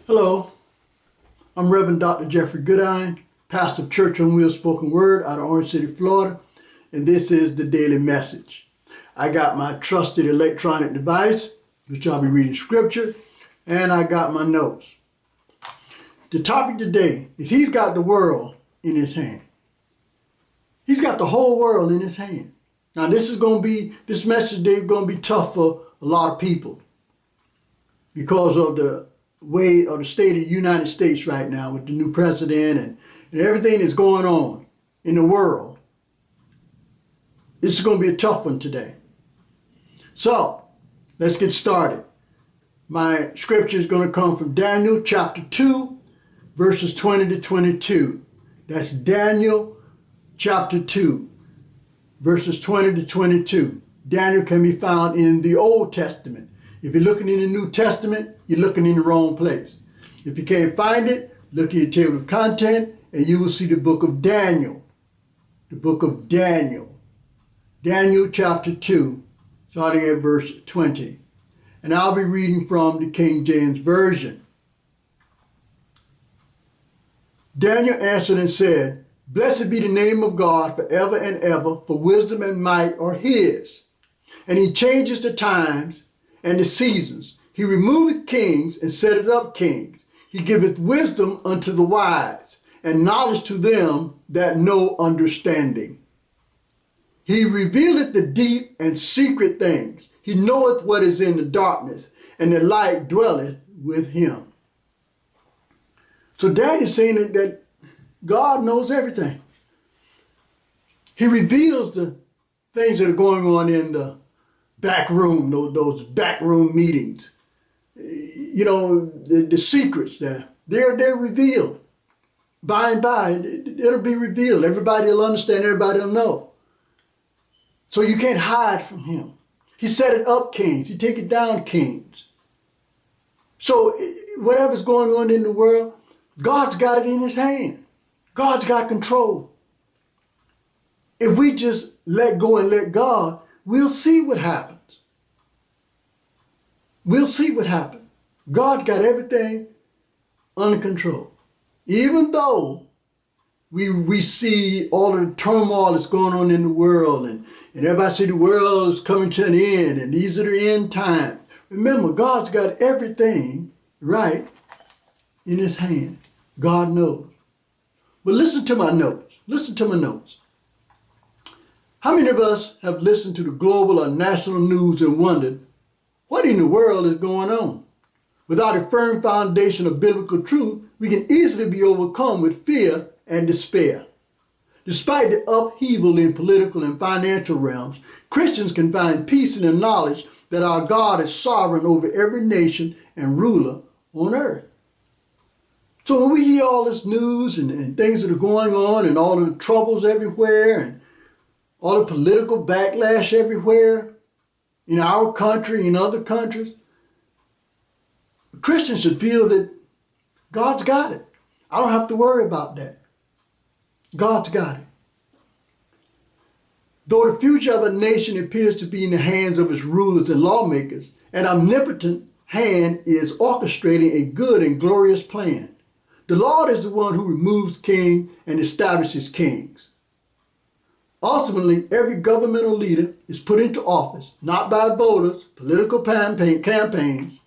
Hello, I'm Reverend Dr. Jeffrey Goodine, pastor of Church on Wheels Spoken Word out of Orange City, Florida, and this is the Daily Message. I got my trusted electronic device, which I'll be reading scripture, and I got my notes. The topic today is He's got the world in His hand. He's got the whole world in His hand. Now this message today is going to be tough for a lot of people because of the way of the state of the United States right now with the new president and everything that's going on in the world. It's going to be a tough one today. So let's get started. My scripture is going to come from Daniel chapter 2, verses 20 to 22. That's Daniel chapter 2, verses 20 to 22. Daniel can be found in the Old Testament. If you're looking in the New Testament, you're looking in the wrong place. If you can't find it, look at your table of content and you will see the book of Daniel. The book of Daniel. Daniel chapter 2, starting at verse 20. And I'll be reading from the King James Version. Daniel answered and said, "Blessed be the name of God forever and ever, for wisdom and might are His. And He changes the times and the seasons. He removeth kings and setteth up kings. He giveth wisdom unto the wise, and knowledge to them that know understanding. He revealeth the deep and secret things. He knoweth what is in the darkness, and the light dwelleth with Him." So Daniel's saying that God knows everything. He reveals the things that are going on in the back room, those back room meetings. You know, the secrets there, they're revealed. By and by, it'll be revealed. Everybody will understand, everybody will know. So you can't hide from Him. He set it up kings, He take it down kings. So whatever's going on in the world, God's got it in His hand. God's got control. If we just let go and let God, we'll see what happens. We'll see what happens. God got everything under control. Even though we see all of the turmoil that's going on in the world and everybody see the world is coming to an end and these are the end times. Remember, God's got everything right in His hand. God knows. But listen to my notes. Listen to my notes. How many of us have listened to the global or national news and wondered, what in the world is going on? Without a firm foundation of biblical truth, we can easily be overcome with fear and despair. Despite the upheaval in political and financial realms, Christians can find peace in the knowledge that our God is sovereign over every nation and ruler on earth. So when we hear all this news and things that are going on and all of the troubles everywhere and all the political backlash everywhere in our country and other countries, Christians should feel that God's got it. I don't have to worry about that. God's got it. Though the future of a nation appears to be in the hands of its rulers and lawmakers, an omnipotent hand is orchestrating a good and glorious plan. The Lord is the one who removes kings and establishes kings. Ultimately, every governmental leader is put into office, not by voters, political campaigns,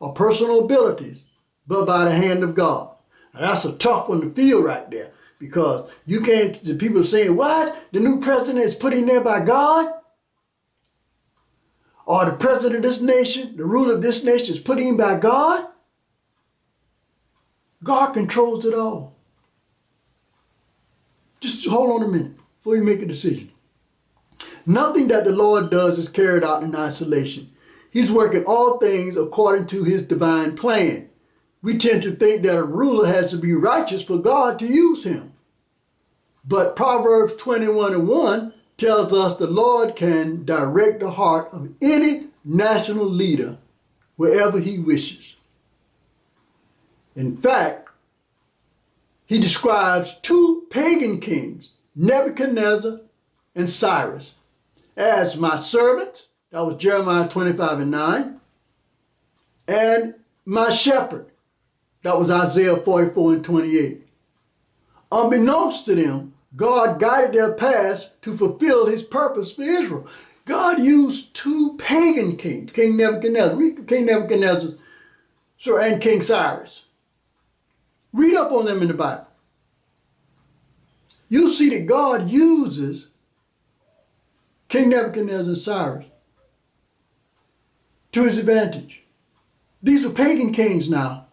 or personal abilities, but by the hand of God. Now, that's a tough one to feel right there, because you can't, the people are saying, what? The new president is put in there by God? Or the president of this nation, the ruler of this nation is put in by God? God controls it all. Just hold on a minute before you make a decision. Nothing that the Lord does is carried out in isolation. He's working all things according to His divine plan. We tend to think that a ruler has to be righteous for God to use him. But Proverbs 21:1 tells us the Lord can direct the heart of any national leader wherever He wishes. In fact, He describes two pagan kings, Nebuchadnezzar and Cyrus, as my servant, that was Jeremiah 25:9, and my shepherd, that was Isaiah 44:28. Unbeknownst to them, God guided their paths to fulfill his purpose for Israel. God used two pagan kings, King Nebuchadnezzar, and King Cyrus. Read up on them in the Bible. You'll see that God uses King Nebuchadnezzar and Cyrus to his advantage. These are pagan kings now.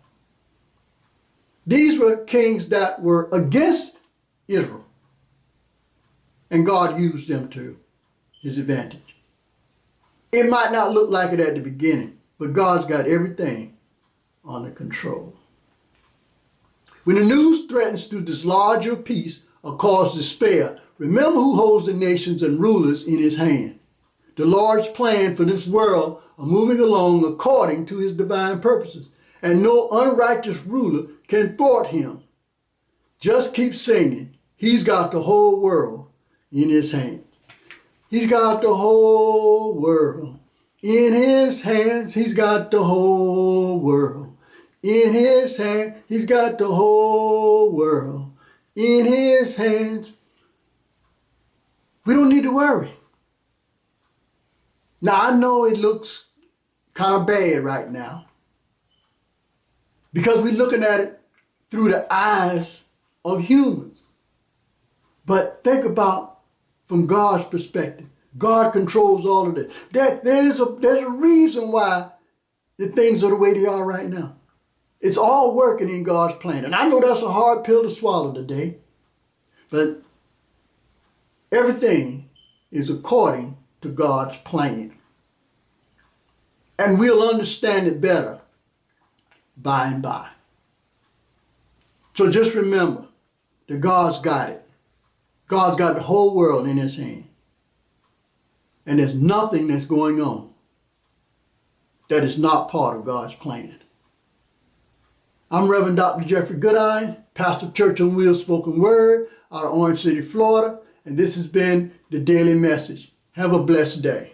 These were kings that were against Israel. And God used them to his advantage. It might not look like it at the beginning, but God's got everything under control. When the news threatens to dislodge your peace or cause despair, remember who holds the nations and rulers in his hand. The Lord's plan for this world are moving along according to his divine purposes, and no unrighteous ruler can thwart him. Just keep singing. He's got the whole world in his hands. He's got the whole world in his hands. He's got the whole world in his hand. He's got the whole world in his hands. We don't need to worry. Now, I know it looks kind of bad right now because we're looking at it through the eyes of humans. But think about from God's perspective. God controls all of this. There's a reason why the things are the way they are right now. It's all working in God's plan. And I know that's a hard pill to swallow today, but everything is according to God's plan. And we'll understand it better by and by. So just remember that God's got it. God's got the whole world in his hand. And there's nothing that's going on that is not part of God's plan. I'm Reverend Dr. Jeffrey Goodine, pastor of Church on Wheels Spoken Word out of Orange City, Florida. And this has been the Daily Message. Have a blessed day.